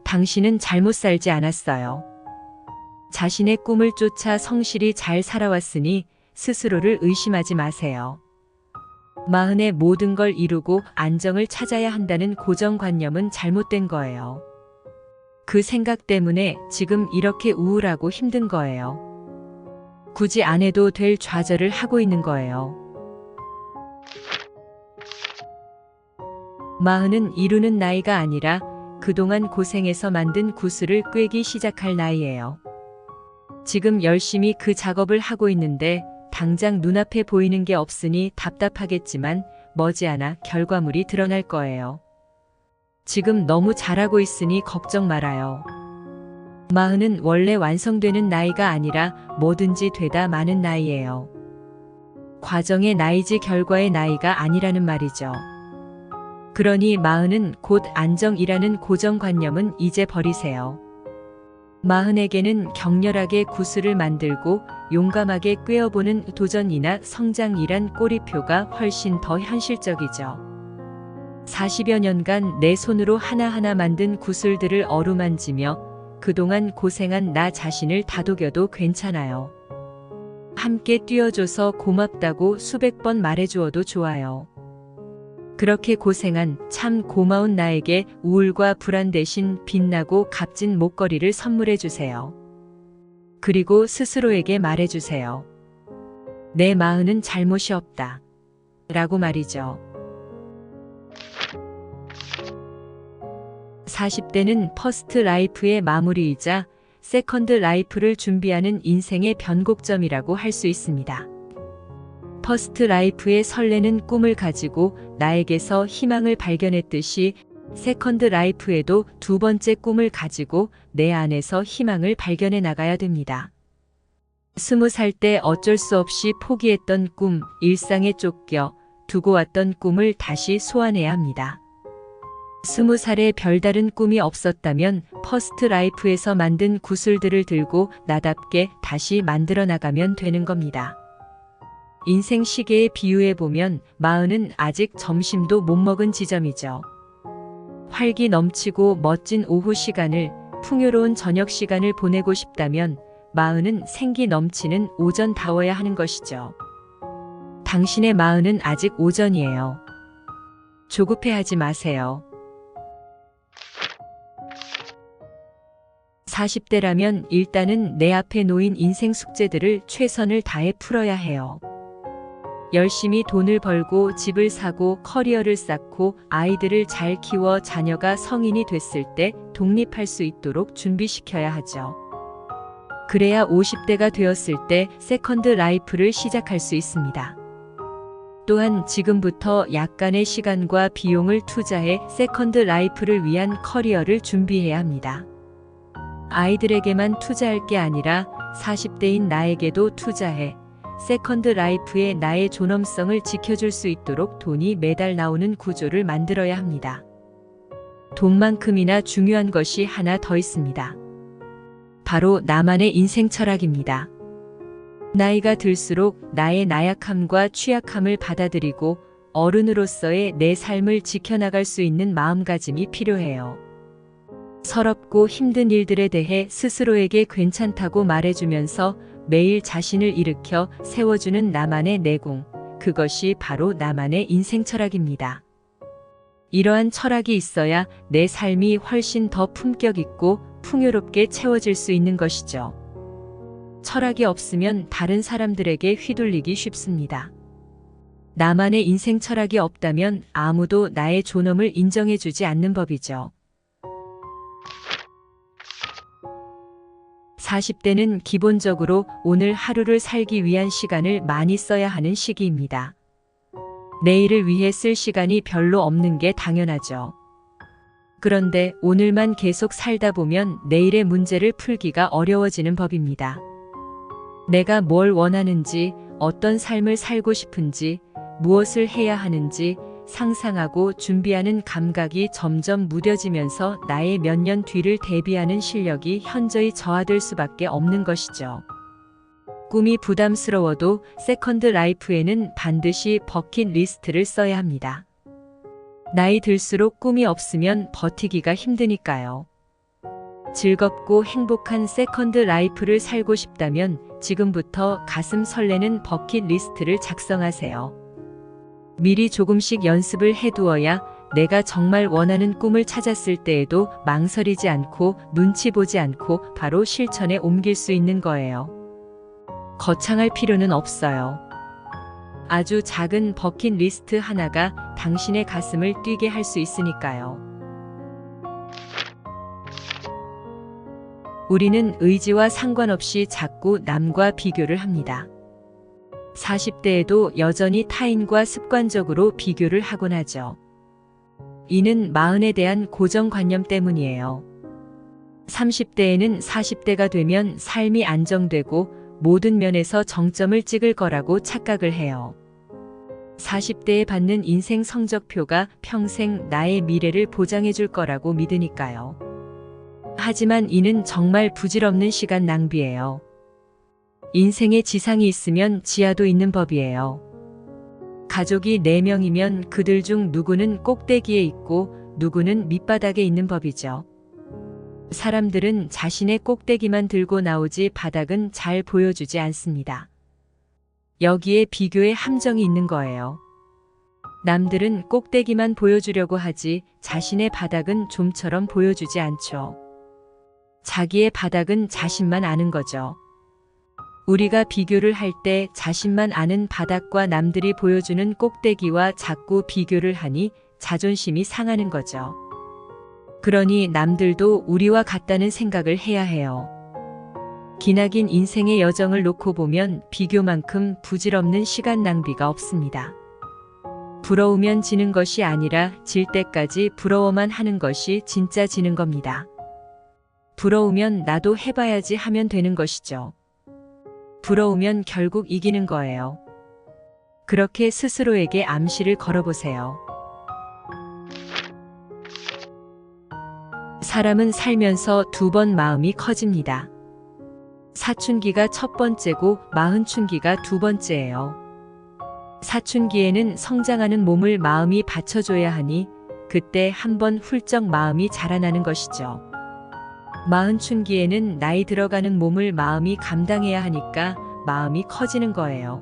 당신은 잘못 살지 않았어요. 자신의 꿈을 쫓아 성실히 잘 살아왔으니 스스로를 의심하지 마세요. 마흔에 모든 걸 이루고 안정을 찾아야 한다는 고정관념은 잘못된 거예요. 그 생각 때문에 지금 이렇게 우울하고 힘든 거예요. 굳이 안 해도 될 좌절을 하고 있는 거예요. 마흔은 이루는 나이가 아니라 그동안 고생해서 만든 구슬을 꿰기 시작할 나이예요. 지금 열심히 그 작업을 하고 있는데 당장 눈앞에 보이는 게 없으니 답답하겠지만 머지않아 결과물이 드러날 거예요. 지금 너무 잘하고 있으니 걱정 말아요. 마흔은 원래 완성되는 나이가 아니라 뭐든지 되다 마는 나이예요. 과정의 나이지 결과의 나이가 아니라는 말이죠. 그러니 마흔은 곧 안정이라는 고정관념은 이제 버리세요. 마흔에게는 격렬하게 구슬을 만들고 용감하게 꿰어보는 도전이나 성장이란 꼬리표가 훨씬 더 현실적이죠. 40여 년간 내 손으로 하나하나 만든 구슬들을 어루만지며 그동안 고생한 나 자신을 다독여도 괜찮아요. 함께 뛰어줘서 고맙다고 수백 번 말해주어도 좋아요. 그렇게 고생한 참 고마운 나에게 우울과 불안 대신 빛나고 값진 목걸이를 선물해 주세요. 그리고 스스로에게 말해 주세요. 내 마흔은 잘못이 없다. 라고 말이죠. 40대는 퍼스트 라이프의 마무리이자 세컨드 라이프를 준비하는 인생의 변곡점이라고 할 수 있습니다. 퍼스트 라이프의 설레는 꿈을 가지고 나에게서 희망을 발견했듯이 세컨드 라이프에도 두 번째 꿈을 가지고 내 안에서 희망을 발견해 나가야 됩니다. 20살 때 어쩔 수 없이 포기했던 꿈, 일상에 쫓겨 두고 왔던 꿈을 다시 소환해야 합니다. 20살에 별다른 꿈이 없었다면 퍼스트 라이프에서 만든 구슬들을 들고 나답게 다시 만들어 나가면 되는 겁니다. 인생 시계에 비유해 보면 마흔은 아직 점심도 못 먹은 지점이죠. 활기 넘치고 멋진 오후 시간을, 풍요로운 저녁 시간을 보내고 싶다면 마흔은 생기 넘치는 오전다워야 하는 것이죠. 당신의 마흔은 아직 오전이에요. 조급해하지 마세요. 40대라면 일단은 내 앞에 놓인 인생 숙제들을 최선을 다해 풀어야 해요. 열심히 돈을 벌고 집을 사고 커리어를 쌓고 아이들을 잘 키워 자녀가 성인이 됐을 때 독립할 수 있도록 준비시켜야 하죠. 그래야 50대가 되었을 때 세컨드 라이프를 시작할 수 있습니다. 또한 지금부터 약간의 시간과 비용을 투자해 세컨드 라이프를 위한 커리어를 준비해야 합니다. 아이들에게만 투자할 게 아니라 40대인 나에게도 투자해 세컨드 라이프에 나의 존엄성을 지켜줄 수 있도록 돈이 매달 나오는 구조를 만들어야 합니다. 돈만큼이나 중요한 것이 하나 더 있습니다. 바로 나만의 인생 철학입니다. 나이가 들수록 나의 나약함과 취약함을 받아들이고 어른으로서의 내 삶을 지켜나갈 수 있는 마음가짐이 필요해요. 서럽고 힘든 일들에 대해 스스로에게 괜찮다고 말해주면서 매일 자신을 일으켜 세워주는 나만의 내공, 그것이 바로 나만의 인생 철학입니다. 이러한 철학이 있어야 내 삶이 훨씬 더 품격 있고 풍요롭게 채워질 수 있는 것이죠. 철학이 없으면 다른 사람들에게 휘둘리기 쉽습니다. 나만의 인생 철학이 없다면 아무도 나의 존엄을 인정해주지 않는 법이죠. 40대는 기본적으로 오늘 하루를 살기 위한 시간을 많이 써야 하는 시기입니다. 내일을 위해 쓸 시간이 별로 없는 게 당연하죠. 그런데 오늘만 계속 살다 보면 내일의 문제를 풀기가 어려워지는 법입니다. 내가 뭘 원하는지, 어떤 삶을 살고 싶은지, 무엇을 해야 하는지 상상하고 준비하는 감각이 점점 무뎌지면서 나의 몇 년 뒤를 대비하는 실력이 현저히 저하될 수밖에 없는 것이죠. 꿈이 부담스러워도 세컨드 라이프에는 반드시 버킷리스트를 써야 합니다. 나이 들수록 꿈이 없으면 버티기가 힘드니까요. 즐겁고 행복한 세컨드 라이프를 살고 싶다면 지금부터 가슴 설레는 버킷리스트를 작성하세요. 미리 조금씩 연습을 해두어야 내가 정말 원하는 꿈을 찾았을 때에도 망설이지 않고 눈치 보지 않고 바로 실천에 옮길 수 있는 거예요. 거창할 필요는 없어요. 아주 작은 버킷리스트 하나가 당신의 가슴을 뛰게 할 수 있으니까요. 우리는 의지와 상관없이 자꾸 남과 비교를 합니다. 40대에도 여전히 타인과 습관적으로 비교를 하곤 하죠. 이는 마흔에 대한 고정관념 때문이에요. 30대에는 40대가 되면 삶이 안정되고 모든 면에서 정점을 찍을 거라고 착각을 해요. 40대에 받는 인생 성적표가 평생 나의 미래를 보장해 줄 거라고 믿으니까요. 하지만 이는 정말 부질없는 시간 낭비예요. 인생에 지상이 있으면 지하도 있는 법이에요. 가족이 4명이면 그들 중 누구는 꼭대기에 있고 누구는 밑바닥에 있는 법이죠. 사람들은 자신의 꼭대기만 들고 나오지 바닥은 잘 보여주지 않습니다. 여기에 비교의 함정이 있는 거예요. 남들은 꼭대기만 보여주려고 하지 자신의 바닥은 좀처럼 보여주지 않죠. 자기의 바닥은 자신만 아는 거죠. 우리가 비교를 할 때 자신만 아는 바닥과 남들이 보여주는 꼭대기와 자꾸 비교를 하니 자존심이 상하는 거죠. 그러니 남들도 우리와 같다는 생각을 해야 해요. 기나긴 인생의 여정을 놓고 보면 비교만큼 부질없는 시간 낭비가 없습니다. 부러우면 지는 것이 아니라 질 때까지 부러워만 하는 것이 진짜 지는 겁니다. 부러우면 나도 해봐야지 하면 되는 것이죠. 부러우면 결국 이기는 거예요. 그렇게 스스로에게 암시를 걸어보세요. 사람은 살면서 2번 마음이 커집니다. 사춘기가 첫 번째고 마흔춘기가 2번째예요. 사춘기에는 성장하는 몸을 마음이 받쳐줘야 하니 그때 한번 훌쩍 마음이 자라나는 것이죠. 마흔춘기에는 나이 들어가는 몸을 마음이 감당해야 하니까 마음이 커지는 거예요.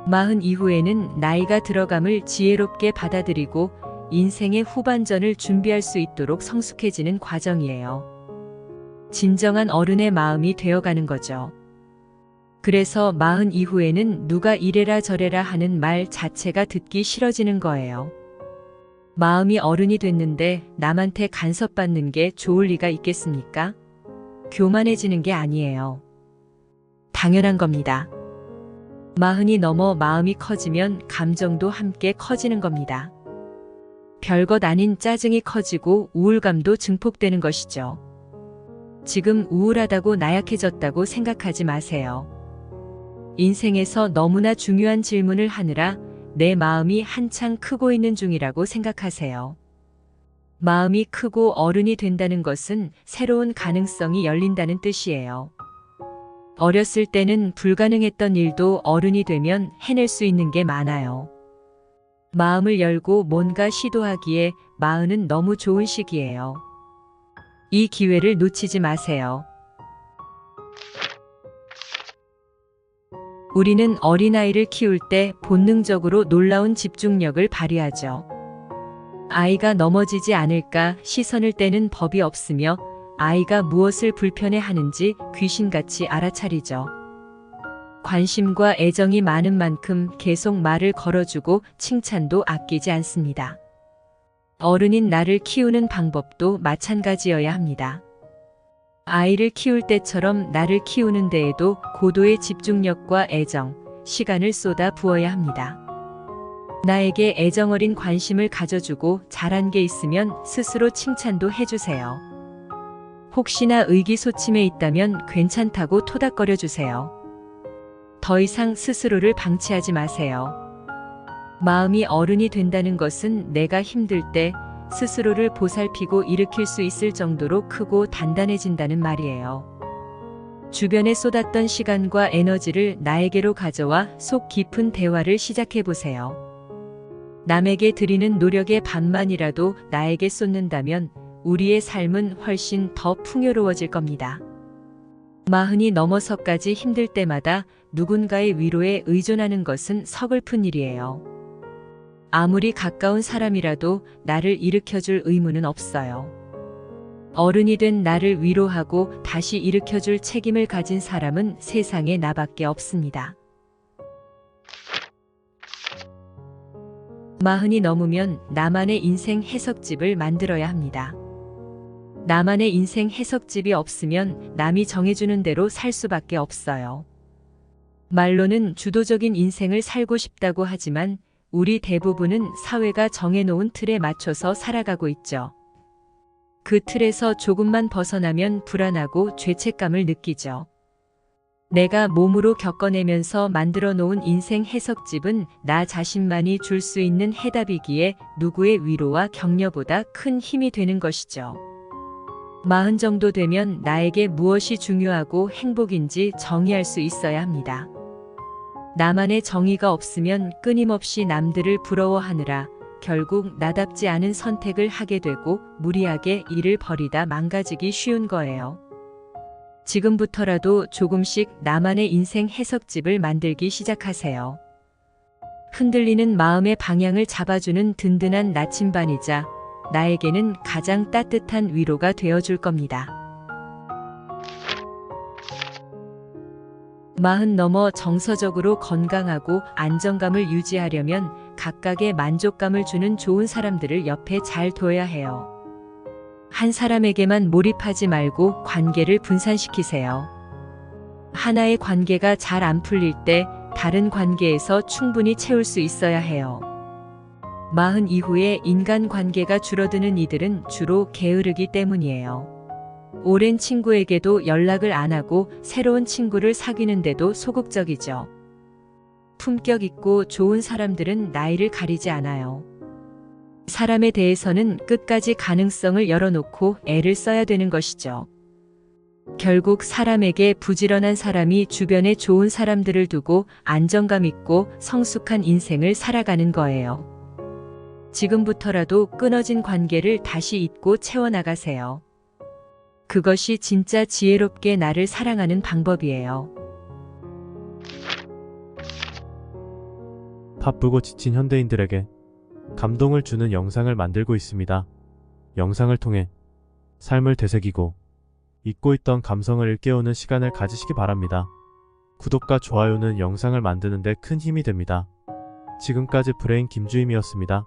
마흔 이후에는 나이가 들어감을 지혜롭게 받아들이고 인생의 후반전을 준비할 수 있도록 성숙해지는 과정이에요. 진정한 어른의 마음이 되어가는 거죠. 그래서 마흔 이후에는 누가 이래라 저래라 하는 말 자체가 듣기 싫어지는 거예요. 마음이 어른이 됐는데 남한테 간섭받는 게 좋을 리가 있겠습니까? 교만해지는 게 아니에요. 당연한 겁니다. 마흔이 넘어 마음이 커지면 감정도 함께 커지는 겁니다. 별것 아닌 짜증이 커지고 우울감도 증폭되는 것이죠. 지금 우울하다고 나약해졌다고 생각하지 마세요. 인생에서 너무나 중요한 질문을 하느라 내 마음이 한창 크고 있는 중이라고 생각하세요. 마음이 크고 어른이 된다는 것은 새로운 가능성이 열린다는 뜻이에요. 어렸을 때는 불가능했던 일도 어른이 되면 해낼 수 있는 게 많아요. 마음을 열고 뭔가 시도하기에 마흔은 너무 좋은 시기예요. 이 기회를 놓치지 마세요. 우리는 어린아이를 키울 때 본능적으로 놀라운 집중력을 발휘하죠. 아이가 넘어지지 않을까 시선을 떼는 법이 없으며 아이가 무엇을 불편해하는지 귀신같이 알아차리죠. 관심과 애정이 많은 만큼 계속 말을 걸어주고 칭찬도 아끼지 않습니다. 어른인 나를 키우는 방법도 마찬가지여야 합니다. 아이를 키울 때처럼 나를 키우는 데에도 고도의 집중력과 애정, 시간을 쏟아 부어야 합니다. 나에게 애정어린 관심을 가져주고 잘한 게 있으면 스스로 칭찬도 해주세요. 혹시나 의기소침해 있다면 괜찮다고 토닥거려 주세요. 더 이상 스스로를 방치하지 마세요. 마음이 어른이 된다는 것은 내가 힘들 때 스스로를 보살피고 일으킬 수 있을 정도로 크고 단단해진다는 말이에요. 주변에 쏟았던 시간과 에너지를 나에게로 가져와 속 깊은 대화를 시작해 보세요. 남에게 드리는 노력의 반만이라도 나에게 쏟는다면 우리의 삶은 훨씬 더 풍요로워질 겁니다. 40이 넘어서까지 힘들 때마다 누군가의 위로에 의존하는 것은 서글픈 일이에요. 아무리 가까운 사람이라도 나를 일으켜줄 의무는 없어요. 어른이 된 나를 위로하고 다시 일으켜줄 책임을 가진 사람은 세상에 나밖에 없습니다. 40이 넘으면 나만의 인생 해석집을 만들어야 합니다. 나만의 인생 해석집이 없으면 남이 정해주는 대로 살 수밖에 없어요. 말로는 주도적인 인생을 살고 싶다고 하지만 우리 대부분은 사회가 정해놓은 틀에 맞춰서 살아가고 있죠. 그 틀에서 조금만 벗어나면 불안하고 죄책감을 느끼죠. 내가 몸으로 겪어내면서 만들어 놓은 인생 해석집은 나 자신만이 줄 수 있는 해답이기에 누구의 위로와 격려보다 큰 힘이 되는 것이죠. 40 정도 되면 나에게 무엇이 중요하고 행복인지 정의할 수 있어야 합니다. 나만의 정의가 없으면 끊임없이 남들을 부러워하느라 결국 나답지 않은 선택을 하게 되고 무리하게 일을 벌이다 망가지기 쉬운 거예요. 지금부터라도 조금씩 나만의 인생 해석집을 만들기 시작하세요. 흔들리는 마음의 방향을 잡아주는 든든한 나침반이자 나에게는 가장 따뜻한 위로가 되어줄 겁니다. 40 넘어 정서적으로 건강하고 안정감을 유지하려면 각각의 만족감을 주는 좋은 사람들을 옆에 잘 둬야 해요. 한 사람에게만 몰입하지 말고 관계를 분산시키세요. 하나의 관계가 잘 안 풀릴 때 다른 관계에서 충분히 채울 수 있어야 해요. 40 이후에 인간관계가 줄어드는 이들은 주로 게으르기 때문이에요. 오랜 친구에게도 연락을 안 하고 새로운 친구를 사귀는데도 소극적이죠. 품격 있고 좋은 사람들은 나이를 가리지 않아요. 사람에 대해서는 끝까지 가능성을 열어놓고 애를 써야 되는 것이죠. 결국 사람에게 부지런한 사람이 주변에 좋은 사람들을 두고 안정감 있고 성숙한 인생을 살아가는 거예요. 지금부터라도 끊어진 관계를 다시 잇고 채워나가세요. 그것이 진짜 지혜롭게 나를 사랑하는 방법이에요. 바쁘고 지친 현대인들에게 감동을 주는 영상을 만들고 있습니다. 영상을 통해 삶을 되새기고 잊고 있던 감성을 일깨우는 시간을 가지시기 바랍니다. 구독과 좋아요는 영상을 만드는 데 큰 힘이 됩니다. 지금까지 브레인 김주임이었습니다.